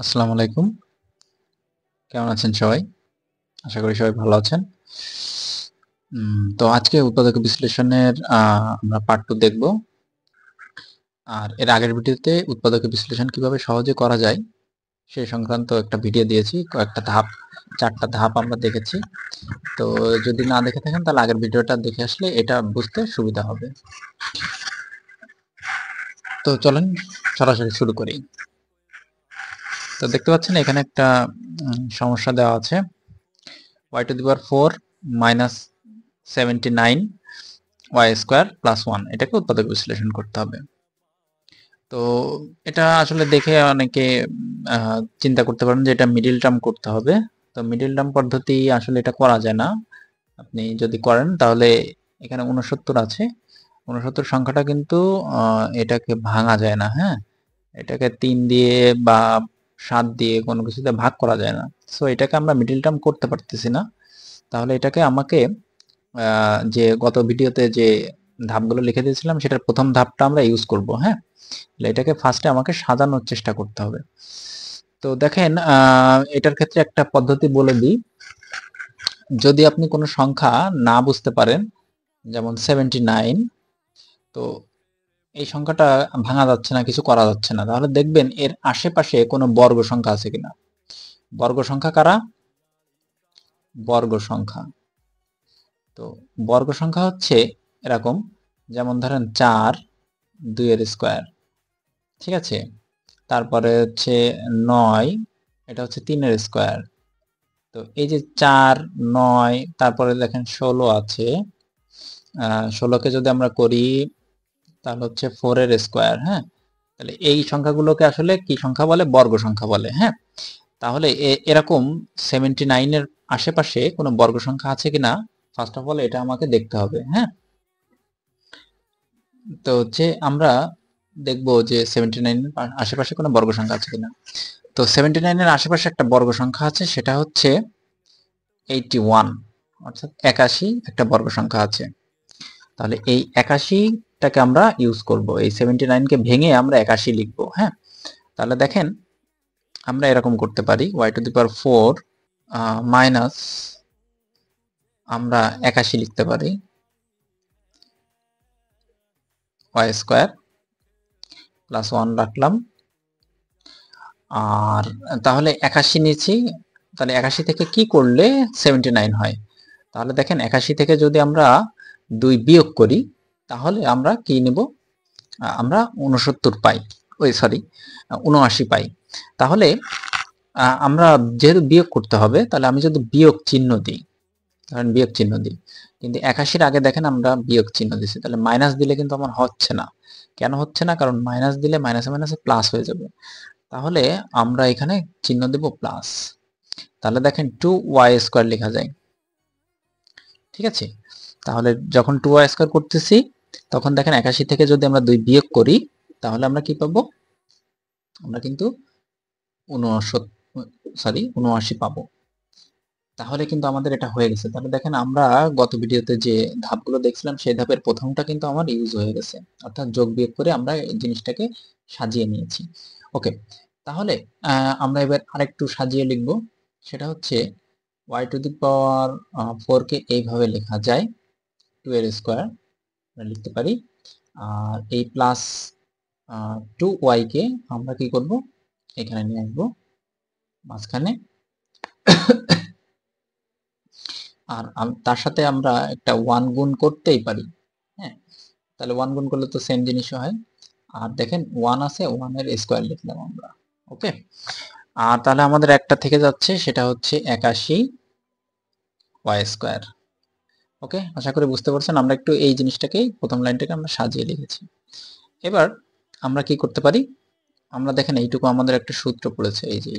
আসসালামু আলাইকুম। কেমন আছেন সবাই? আশা করি সবাই ভালো আছেন। তো আজকে উৎপাদক বিশ্লেষণের আমরা পার্ট 2 দেখব। আর এর আগের ভিডিওতে উৎপাদক বিশ্লেষণ কিভাবে সহজে করা যায় সেই সংক্রান্ত একটা ভিডিও দিয়েছি। কয়েকটা ধাপ, 4টা ধাপ আমরা দেখেছি। তো যদি না দেখে থাকেন তাহলে আগের ভিডিওটা দেখে আসলে এটা বুঝতে সুবিধা হবে। তো চলেন সরাসরি শুরু করি। তো দেখতে পাচ্ছেন এখানে একটা সমস্যা দেওয়া আছে। y to the power 4 minus 79 y square plus 1 এটাকে উৎপাদক বিশ্লেষণ করতে হবে। তো এটা আসলে দেখে অনেকে চিন্তা করতে পারেন যে এটা মিডল টার্ম করতে হবে। তো মিডল টার্ম পদ্ধতি আসলে এটা করা যায় না। আপনি যদি করেন তাহলে এখানে 69 আছে। 69 সংখ্যাটা কিন্তু এটাকে ভাঙা যায় না, হ্যাঁ? এটাকে 3 দিয়ে বা 7 দিয়ে কোনো কিছুতে ভাগ করা যায় না। সো এটাকে আমরা মিডল টার্ম করতে পারতেছি না। তাহলে এটাকে আমাকে যে গত ভিডিওতে যে ধাপগুলো লিখে দিয়েছিলাম সেটার প্রথম ধাপটা আমরা ইউজ করব, হ্যাঁ? এটাকে ফার্স্টে আমাকে সাজানোর চেষ্টা করতে হবে। তো দেখেন এটার ক্ষেত্রে একটা পদ্ধতি বলে দিই। যদি আপনি কোনো সংখ্যা না বুঝতে পারেন, যেমন 79, তো এই সংখ্যাটা ভাঙা যাচ্ছে না, কিছু করা যাচ্ছে না, তাহলে দেখবেন এর আশেপাশে কোনো বর্গ সংখ্যা আছে কিনা। বর্গ সংখ্যা কারা? বর্গ সংখ্যা। তো বর্গ সংখ্যা হচ্ছে এরকম, যেমন ধরেন 4 2 এর স্কয়ার, ঠিক আছে? তারপরে হচ্ছে 9, এটা হচ্ছে 3 এর স্কয়ার। তো এই যে 4 9, তারপরে দেখেন 16 আছে। 16কে যদি আমরা করি তাহলে হচ্ছে 4 এর স্কয়ার, হ্যাঁ? তাহলে এই সংখ্যাগুলোকে আসলে কি সংখ্যা বলে? বর্গ সংখ্যা বলে, হ্যাঁ? তাহলে এরকম 79 এর আশেপাশে কোনো বর্গ সংখ্যা আছে কিনা ফার্স্ট অফ অল এটা আমাকে দেখতে হবে, হ্যাঁ? তো হচ্ছে আমরা দেখবো যে 79 এর আশেপাশে কোনো বর্গ সংখ্যা আছে কিনা। তো 79 এর আশেপাশে একটা বর্গ সংখ্যা আছে, সেটা হচ্ছে 81, অর্থাৎ 81 একটা বর্গ সংখ্যা আছে। তাহলে এই 81টাকে আমরা ইউজ করব, এই 79 কে ভেঙে আমরা 81 লিখব, হ্যাঁ? তাহলে দেখেন আমরা এরকম করতে পারি y to the power 4 minus, আমরা 81 লিখতে পারি y স্কয়ার প্লাস 1 রাখলাম। আর তাহলে 81 নিয়েছি, তাহলে 81 থেকে কি করলে 79 হয়? তাহলে দেখেন 81 থেকে যদি আমরা 2 বিয়োগ করি তাহলে আমরা কি নেব? আমরা 69 পাই, সরি 79 পাই। তাহলে আমরা যেহেতু বিয়োগ করতে হবে, তাহলে আমি যদি বিয়োগ চিহ্ন দিই, ধরেন বিয়োগ চিহ্ন দিই, কিন্তু 81-র আগে দেখেন আমরা বিয়োগ চিহ্ন দিচ্ছি, তাহলে মাইনাস দিলে কিন্তু আমার হচ্ছে না। কেন হচ্ছে না? কারণ মাইনাস দিলে মাইনাসে মাইনাসে প্লাস হয়ে যাবে। তাহলে আমরা এখানে চিহ্ন দেব প্লাস। তাহলে দেখেন 2y স্কয়ার লেখা যায়, ঠিক আছে? তাহলে যখন 2y স্কয়ার করতেছি তখন দেখেন 81 থেকে যদি আমরা 2 বিয়োগ করি তাহলে আমরা কি পাবো? আমরা কিন্তু 79 পাবো। তাহলে কিন্তু আমাদের এটা হয়ে গেছে। তাহলে দেখেন আমরা গত ভিডিওতে যে ধাপগুলো দেখছিলাম সেই ধাপের প্রথমটা কিন্তু আমার ইউজ হয়ে গেছে, অর্থাৎ যোগ বিয়োগ করে আমরা এই জিনিসটাকে সাজিয়ে নিয়েছি। ওকে, তাহলে আমরা এবার আরেকটু সাজিয়ে লিখব। সেটা হচ্ছে y টু দি পাওয়ার 4 কে এইভাবে লেখা যায়, 2 এর স্কয়ার আমরা লিখতে পারি। আর এই প্লাস 2y কে আমরা কি করব? এখানে নিয়ে আসবো মাঝখানে। আর তার সাথে আমরা একটা 1 গুণ করতেই পারি, হ্যাঁ? তাহলে 1 গুণ করলে তো সেম জিনিসই হয়। আর দেখেন 1 আছে, 1 এর স্কয়ার লিখলাম আমরা। ওকে, আর তাহলে আমাদের একটা থেকে যাচ্ছে, সেটা হচ্ছে 81 y স্কয়ার। ওকে, আশা করি বুঝতে পারছেন। আমরা একটু এই জিনিসটাকেই, প্রথম লাইনটাকে আমরা সাজিয়ে লিখেছি। এবার আমরা কি করতে পারি? আমরা দেখেন এইটুকু আমাদের একটা সূত্র পড়েছে, এই যে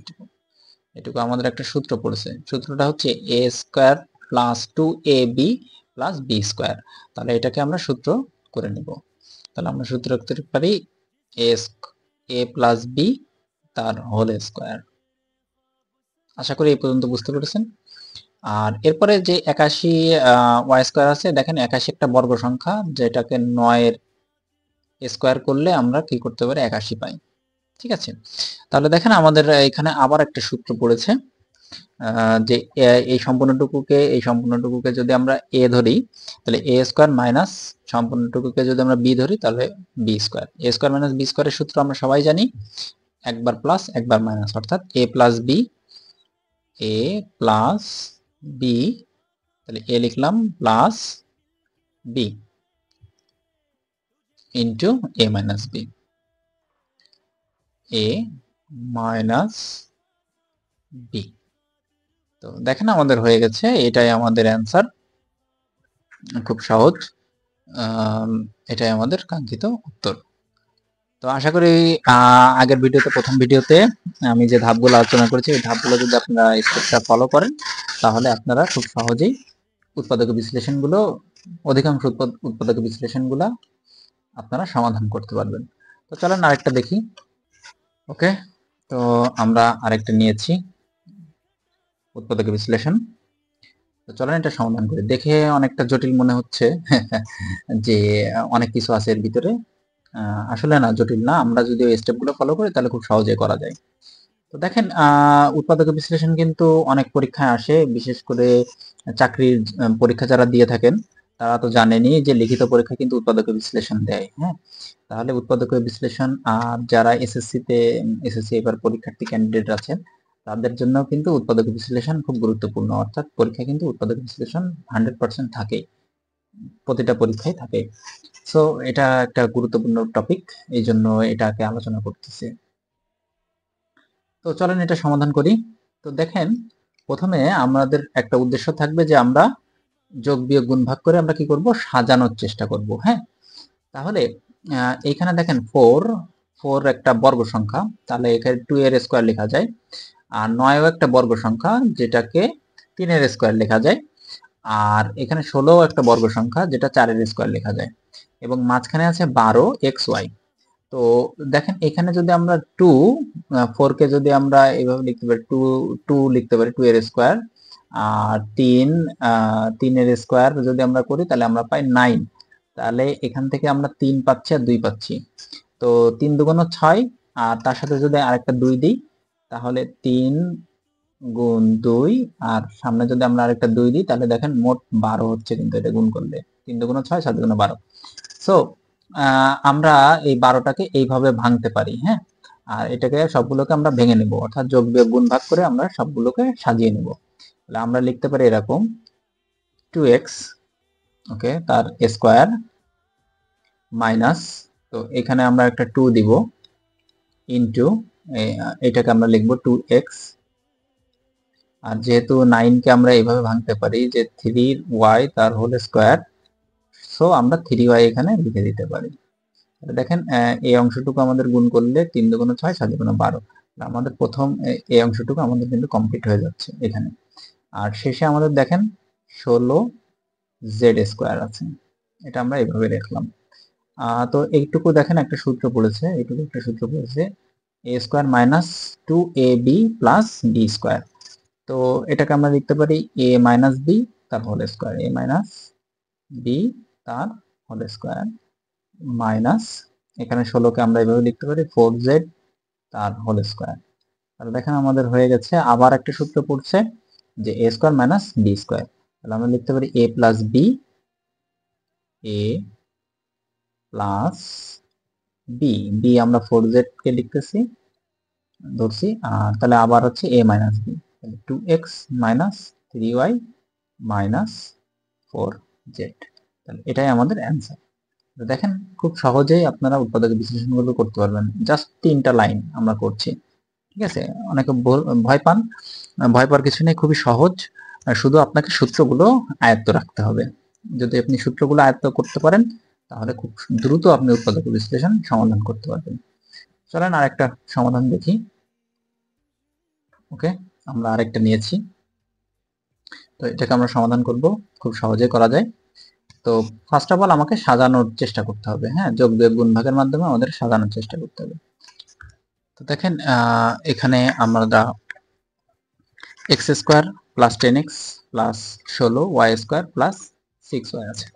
এইটুকু আমাদের একটা সূত্র পড়েছে। সূত্রটা হচ্ছে a square plus 2ab plus b square. তাহলে এটাকে আমরা সূত্র করে নিব। তাহলে আমরা সূত্র করতে পারি a প্লাস b তার হোল স্কয়ার। আশা করি এই পর্যন্ত বুঝতে পেরেছেন। আর এরপরে যে 81 y স্কয়ার আছে, দেখেন 81 একটা বর্গ সংখ্যা, যেটাকে 9 এর স্কয়ার করলে আমরা কি করতে পারি? 81 পাই। ঠিক আছে, তাহলে দেখেন আমাদের এখানে আবার একটা সূত্র পড়েছে, যে এই সম্পূর্ণটুকুকে যদি আমরা এ ধরি তাহলে এ স্কোয়ার মাইনাস সম্পূর্ণটুকুকে যদি আমরা বি ধরি তাহলে বি স্কোয়ার। এ স্কোয়ার মাইনাস বি স্কোয়ারের সূত্র আমরা সবাই জানি, একবার প্লাস একবার মাইনাস, অর্থাৎ এ প্লাস বি, এ প্লাস বি, তাহলে এ লিখলাম প্লাস বি ইন্টু এ মাইনাস বি, এ মাইনাস বি। তো দেখেন আমাদের হয়ে গেছে, এটাই আমাদের অ্যান্সার, খুব সহজ, এটাই আমাদের কাঙ্ক্ষিত উত্তর। তো আশা করি আগের ভিডিওতে, প্রথম ভিডিওতে আমি যে ধাপগুলো আলোচনা করেছি এই ধাপগুলো যদি আপনারা স্টেপটা ফলো করেন তাহলে আপনারা খুব সহজেই উৎপাদক বিশ্লেষণগুলো, অধিকাংশ উৎপাদক বিশ্লেষণগুলো আপনারা সমাধান করতে পারবেন। তো চলেন আরেকটা দেখি। ওকে, তো আমরা আরেকটা নিয়েছি উৎপাদক বিশ্লেষণ। তো চলেন এটা সমাধান করি। দেখে অনেকটা জটিল মনে হচ্ছে যে অনেক কিছু আছে এর ভিতরে, আসলে না, জটিল না। আমরা যদি ওই স্টেপগুলো ফলো করি তাহলে খুব সহজে করা যায়। তো দেখেন উৎপাদক বিশ্লেষণ কিন্তু অনেক পরীক্ষায় আসে, বিশেষ করে চাকরির পরীক্ষা যারা দিয়ে থাকেন তারা তো জানেনই যে লিখিত পরীক্ষা কিন্তু উৎপাদক বিশ্লেষণ দেয়। হ্যাঁ, তাহলে উৎপাদক বিশ্লেষণ, আর যারা এসএসসি এবার পরীক্ষার্থী ক্যান্ডিডেট আছেন তাদের জন্য কিন্তু উৎপাদক বিশ্লেষণ খুব গুরুত্বপূর্ণ, অর্থাৎ পরীক্ষা কিন্তু উৎপাদক বিশ্লেষণ 100% থাকে, প্রতিটা পরীক্ষায় থাকে। সো এটা একটা গুরুত্বপূর্ণ টপিক, এই জন্য এটাকে আলোচনা করতেছে। তো চলেন এটা সমাধান করি। তো দেখেন প্রথমে আমাদের একটা উদ্দেশ্য থাকবে যে আমরা যোগ বিয়োগ গুণ ভাগ করে আমরা কি করব, সাজানোর চেষ্টা করব। হ্যাঁ, তাহলে এইখানে দেখেন 4 একটা বর্গ সংখ্যা, তাহলে এখানে 2 এর স্কয়ার লেখা যায়, আর 9ও একটা বর্গ সংখ্যা যেটাকে 3 এর স্কয়ার লেখা যায়, আর এখানে 16ও একটা বর্গ সংখ্যা যেটা 4 এর স্কয়ার লেখা যায়, এবং মাঝখানে আছে 12xy। তো দেখেন এখানে যদি আমরা 4 কে যদি আমরা এইভাবে লিখতে পারি, 2 লিখতে পারি, 2 এর স্কয়ার, আর 3 এর স্কয়ার যদি আমরা করি তাহলে আমরা পাই 9। তাহলে এখান থেকে আমরা 3 পাচ্ছি আর 2 পাচ্ছি, তো 3 দুগুণ 6, আর তার সাথে যদি আরেকটা 2 দিই তাহলে 3 গুণ 2, আর সামনে যদি আমরা আরেকটা 2 দিই তাহলে দেখেন মোট 12 হচ্ছে, কিন্তু এটা গুণ করলে 3 দুগুণ 6, 7 দুগুণ 12। সো আমরা এই 12টাকে এইভাবে ভাঙতে পারি। হ্যাঁ, আর এটাকে সবগুলোকে আমরা ভেঙে নেব, অর্থাৎ যোগ বিয়োগ গুণ ভাগ করে আমরা সবগুলোকে সাজিয়ে নেব। তাহলে আমরা লিখতে পারি এরকম 2x, ওকে, তার স্কয়ার মাইনাস, তো এখানে আমরা একটা 2 দিব, ইনটু এটাকে আমরা লিখব 2x, আর যেহেতু 9 কে আমরা এইভাবে ভাঙতে পারি যে 3y তার হোল স্কয়ার, সো আমরা 3y এখানে লিখে দিতে পারি। দেখেন এই অংশটুকু আমাদের গুণ করলে 3 দুগুণ 6, 7 দুগুণ 12, আমাদের প্রথম এই অংশটুকু আমাদের কিন্তু কমপ্লিট হয়ে যাচ্ছে এখানে। আর শেষে আমাদের দেখেন 16z স্কয়ার আছে, এটা আমরা এইভাবে লিখলাম। তো এইটুকু দেখেন একটা সূত্র পড়েছে, a square minus 2ab plus b square. তো এটাকে আমরা লিখতে পারি a মাইনাস b তার whole square, a minus b তার হোল স্কয়ার, মাইনাস এখানে 16কে আমরা এইভাবে লিখতে পারি 4z তার হোল স্কয়ার। তাহলে দেখেন আমাদের হয়ে গেছে। আবার একটা সূত্র পড়ছে যে a square minus b square, তাহলে আমরা লিখতে পারি a plus b, a plus b, b আমরা 4z কে লিখতেছি ধরছি, আর তাহলে আবার হচ্ছে a মাইনাস b, তাহলে 2x minus 3y minus 4z, তাহলে এটাই আমাদের অ্যান্সার। দেখেন খুব সহজেই আপনারা উৎপাদক বিশ্লেষণগুলো করতে পারবেন, জাস্ট 3টা লাইন আমরা করছি। ঠিক আছে, অনেকে ভয় পান, ভয় পাওয়ার কিছু নেই, খুবই সহজ, শুধু আপনাকে সূত্রগুলো আয়ত্ত রাখতে হবে। যদি আপনি সূত্রগুলো আয়ত্ত করতে পারেন তাহলে খুব দ্রুত আপনি উৎপাদক বিশ্লেষণ সমাধান করতে পারবেন। চলেন আরেকটা সমাধান দেখি। ওকে, আমরা আরেকটা নিয়েছি, তো এটাকে আমরা সমাধান করব, খুব সহজে করা যায়। তো ফার্স্ট অফ অল আমাকে সাজানোর চেষ্টা করতে হবে। হ্যাঁ, যোগ বিয়োগ গুণ ভাগের মাধ্যমে আমাদের সাজানোর চেষ্টা করতে হবে। তো দেখেন এখানে আমরা x square plus 10x plus 16y square plus 6y আছে।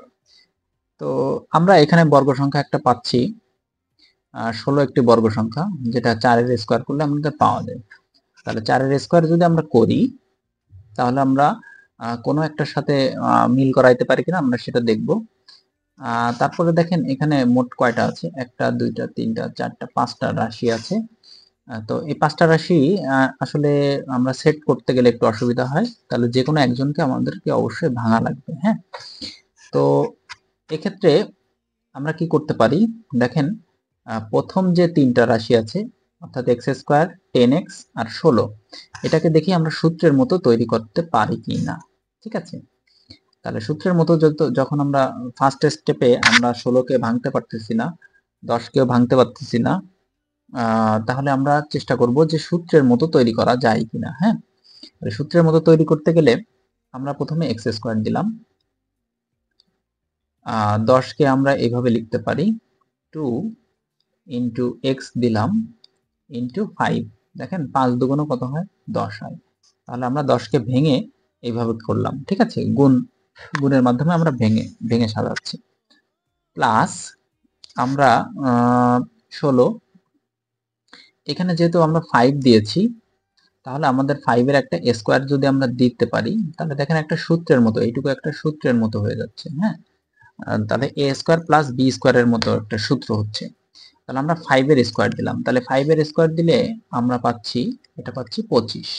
তো আমরা এখানে বর্গ সংখ্যা একটা পাচ্ছি, 16 একটি বর্গ সংখ্যা, যেটা 4 এর স্কোয়ার করলে আমাদের পাওয়া যায়। তাহলে 4 এর স্কোয়ার যদি আমরা করি, তাহলে আমরা কোনো একটার সাথে মিল করাইতে পারি কিনা আমরা সেটা দেখব। তারপরে দেখেন এখানে মোট কয়টা আছে, 1টা 2টা 3টা 4টা 5টা রাশি আছে। তো এই 5টা রাশি আসলে আমরা সেট করতে গেলে একটু অসুবিধা হয়, তাহলে যে কোনো একজনকে আমাদেরকে অবশ্যই ভাঙা লাগবে। হ্যাঁ, তো এক্ষেত্রে আমরা কি করতে পারি, দেখেন প্রথম যে 3টা রাশি আছে অর্থাৎ এক্স স্কোয়ার 10x আর 16, এটাকে দেখি আমরা সূত্রের মতো তৈরি করতে পারি কি না। ঠিক আছে, তাহলে সূত্রের মতো যখন আমরা ফার্স্ট স্টেপে আমরা 16কে ভাঙতে পারতেছি না, 10কেও ভাঙতে পারতেছি না, তাহলে আমরা চেষ্টা করব যে সূত্রের মতো তৈরি করা যায় কিনা। হ্যাঁ, সূত্রের মতো তৈরি করতে গেলে আমরা প্রথমে এক্স স্কোয়ার দিলাম, 10কে আমরা এইভাবে লিখতে পারি 2 ইন্টু এক্স দিলাম ইন্টু 5। দেখেন 5 দুগুণ কত হয়, 10 হয়। তাহলে আমরা 10কে ভেঙে এইভাবে করলাম। ঠিক আছে, গুণের মাধ্যমে আমরা ভেঙে ভেঙে সাজাচ্ছি। প্লাস আমরা 16, এখানে যেহেতু আমরা 5 দিয়েছি, তাহলে আমাদের 5 এর একটা স্কোয়ার যদি আমরা দিতে পারি, তাহলে দেখেন একটা সূত্রের মতো, এইটুকু একটা সূত্রের মতো হয়ে যাচ্ছে। হ্যাঁ, তাহলে এ স্কোয়ার প্লাস বি স্কোয়ারের মতো একটা সূত্র হচ্ছে। তাহলে আমরা 5 এর স্কোয়ার দিলাম, তাহলে 5 এর স্কোয়ার দিলে আমরা পাচ্ছি, এটা পাচ্ছি 25।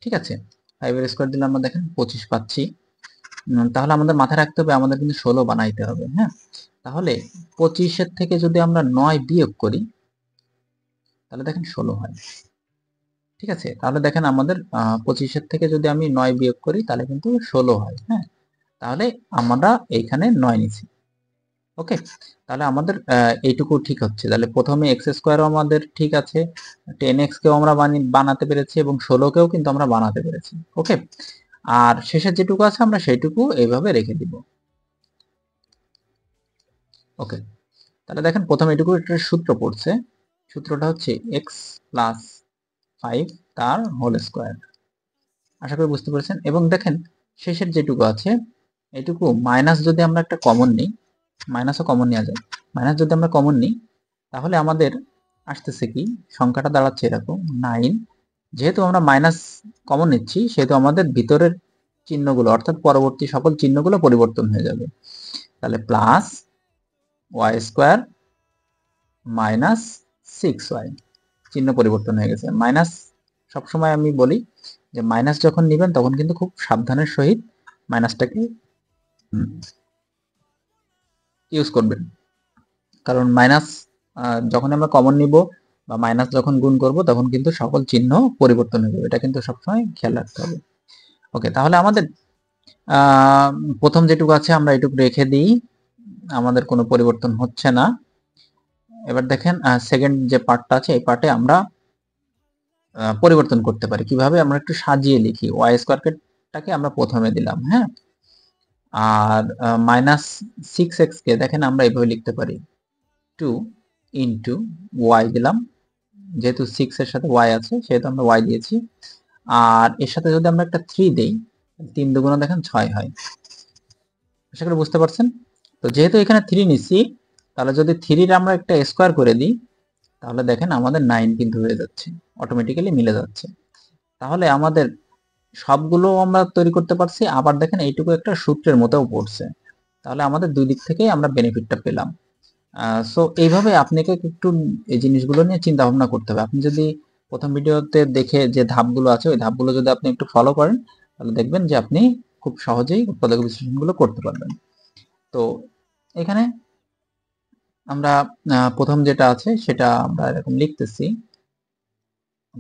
ঠিক আছে, 5 এর স্কোয়ার দিলে আমরা দেখেন 25 পাচ্ছি। তাহলে আমাদের মাথায় রাখতে হবে আমাদের কিন্তু 16 বানাইতে হবে। হ্যাঁ, তাহলে 25-এর থেকে যদি আমরা 9 বিয়োগ করি, তাহলে দেখেন 16 হয়। ঠিক আছে, তাহলে দেখেন আমাদের 25-এর থেকে যদি আমি 9 বিয়োগ করি, তাহলে কিন্তু 16 হয়। হ্যাঁ, তাহলে আমরা এইখানে 9 নিছি। ওকে, তাহলে আমাদের এইটুকু ঠিক হচ্ছে। তাহলে প্রথমে এক্স স্কোয়ারও আমাদের ঠিক আছে, 10x কেও আমরা বানাতে পেরেছি এবং 16কেও কিন্তু আমরা বানাতে পেরেছি। ওকে, আর শেষের যেটুকু আছে আমরা সেইটুকু এইভাবে রেখে দিব। ওকে, তাহলে দেখেন প্রথমে এটুকু একটা সূত্র পড়ছে, সূত্রটা হচ্ছে এক্স প্লাস 5 তার হোল স্কোয়ার। আশা করি বুঝতে পেরেছেন। এবং দেখেন শেষের যেটুকু আছে, এটুকু মাইনাস যদি আমরা একটা কমন নিই, মাইনাসও কমন নেওয়া যায়, মাইনাস যদি আমরা কমন নিই, তাহলে আমাদের আসতেছে কি, সংখ্যাটা দাঁড়াচ্ছে এরকম 9। যেহেতু আমরা মাইনাস কমন নিচ্ছি, সেহেতু আমাদের ভিতরের চিহ্নগুলো অর্থাৎ পরবর্তী সকল চিহ্নগুলো পরিবর্তন হয়ে যাবে। তাহলে plus Y square minus 6y, চিহ্ন পরিবর্তন হয়ে গেছে। মাইনাস সবসময় আমি বলি যে মাইনাস যখন নেবেন তখন কিন্তু খুব সাবধানের সহিত মাইনাসটাকে ইউজ করবেন, কারণ মাইনাস যখন আমরা কমন নিব বা মাইনাস যখন গুণ করব, তখন কিন্তু সকল চিহ্ন পরিবর্তন হয়ে যাবে। এটা কিন্তু সবসময় খেয়াল রাখতে হবে। ওকে, তাহলে আমাদের প্রথম যেটুকু আছে আমরা এটুকু রেখে দিই, আমাদের কোনো পরিবর্তন হচ্ছে না। এবার দেখেন সেকেন্ড যে পার্টটা আছে, এই পার্টে আমরা পরিবর্তন করতে পারি কিভাবে, আমরা একটু সাজিয়ে লিখি। ওয়াই স্কোয়ারটাকে আমরা প্রথমে দিলাম। হ্যাঁ, আর মাইনাস 6x কে দেখেন আমরা এইভাবে লিখতে পারি 2 ইন্টু ওয়াই দিলাম, যেহেতু 6 এর সাথে ওয়াই আছে সেহেতু আমরা ওয়াই দিয়েছি। আর এর সাথে যদি আমরা একটা 3 দেই, 3 দুগুণ দেখেন 6 হয়। আশা করি বুঝতে পারছেন। তো যেহেতু এখানে 3 নিচ্ছি, তাহলে যদি 3 এর আমরা একটা স্কোয়ার করে দিই, তাহলে দেখেন আমাদের 9 কিন্তু হয়ে যাচ্ছে, অটোমেটিক্যালি মিলে যাচ্ছে। তাহলে আমাদের সবগুলো আমরা তৈরি করতে পারছি। আবার দেখেন এইটুকু একটা সূত্রের মতোও পড়ছে, তাহলে আমাদের দুই দিক থেকেই আমরা বেনিফিটটা পেলাম। সো এইভাবে আপনাকে একটু এই জিনিসগুলো নিয়ে চিন্তা ভাবনা করতে হবে। আপনি যদি প্রথম ভিডিওতে দেখে যে ধাপগুলো আছে, ওই ধাপগুলো যদি আপনি একটু ফলো করেন, তাহলে দেখবেন যে আপনি খুব সহজেই উৎপাদক বিশ্লেষণগুলো করতে পারবেন। তো এখানে আমরা প্রথম যেটা আছে সেটা আমরা এরকম লিখতেছি।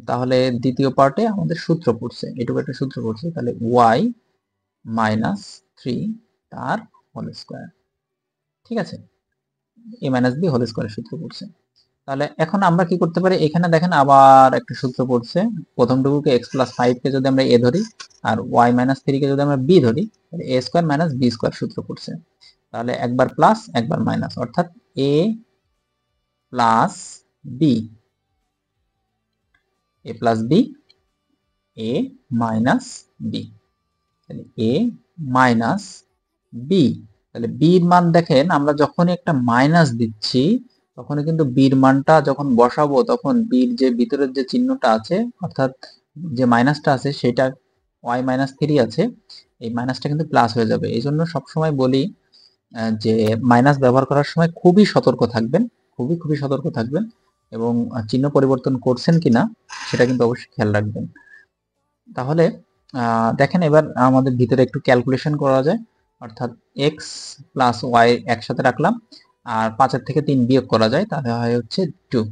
তাহলে দ্বিতীয় পার্টে আমাদের সূত্র পড়ছে, এটুকু একটা সূত্র পড়ছে, তাহলে y মাইনাস 3 তার হোল স্কোয়ার। ঠিক আছে, a মাইনাস b হোল স্কোয়ারের সূত্র পড়ছে। তাহলে এখন আমরা কি করতে পারি, এখানে দেখেন আবার একটা সূত্র পড়ছে। প্রথমটুকুকে x প্লাস 5 কে যদি আমরা a ধরি, আর y মাইনাস 3 কে যদি আমরা b ধরি, তাহলে a square minus b square সূত্র পড়ছে। তাহলে একবার প্লাস একবার মাইনাস, অর্থাৎ a plus b, a plus b, a minus b, তাহলে a মাইনাস b। তাহলে b এর মান দেখেন আমরা যখনই একটা মাইনাস দিচ্ছি, তখনই কিন্তু বির মানটা যখন বসাবো তখন বির যে ভিতরের যে চিহ্নটা আছে অর্থাৎ যে মাইনাসটা আছে সেটা y-3 আছে, এই মাইনাসটা কিন্তু প্লাস হয়ে যাবে। এই জন্য সবসময় বলি যে মাইনাস ব্যবহার করার সময় খুবই সতর্ক থাকবেন, খুবই সতর্ক থাকবেন, এবং চিহ্ন পরিবর্তন করছেন কিনা সেটা কিন্তু অবশ্যই খেয়াল রাখবেন। তাহলে দেখেন এবার আমাদের ভিতরে একটু ক্যালকুলেশন করা যায়, অর্থাৎ এক্স প্লাস ওয়াই একসাথে রাখলাম, আর 5-এর থেকে 3 বিয়োগ করা যায়, তাহলে হয় হচ্ছে 2।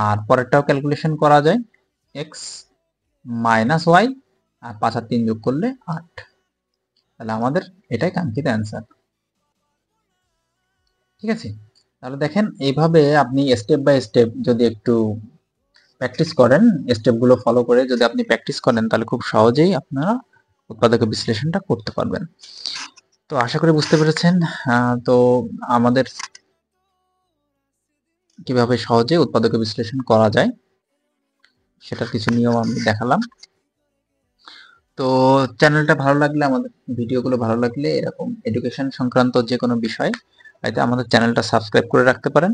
আর পরেরটাও ক্যালকুলেশন করা যায়, এক্স মাইনাস ওয়াই, আর 5 আর 3 যোগ করলে 8। তাহলে আমাদের এটাই কাঙ্ক্ষিত অ্যান্সার। ঠিক আছে, তাহলে দেখেন এইভাবে আপনি স্টেপ বাই স্টেপ যদি একটু প্র্যাকটিস করেন, স্টেপগুলো ফলো করে যদি আপনি প্র্যাকটিস করেন, তাহলে খুব সহজেই আপনারা উৎপাদক বিশ্লেষণটা করতে পারবেন। তো আশা করি বুঝতে পেরেছেন। তো আমাদের কিভাবে সহজে উৎপাদক বিশ্লেষণ করা যায় সেটার কিছু নিয়ম আমি দেখালাম। তো চ্যানেলটা ভালো লাগলে, আমাদের ভিডিওগুলো ভালো লাগলে, এরকম এডুকেশন সংক্রান্ত যে কোনো বিষয়, এতে আমাদের চ্যানেলটা সাবস্ক্রাইব করে রাখতে পারেন।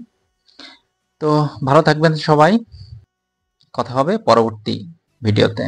তো ভালো থাকবেন সবাই, কথা হবে পরবর্তী ভিডিওতে।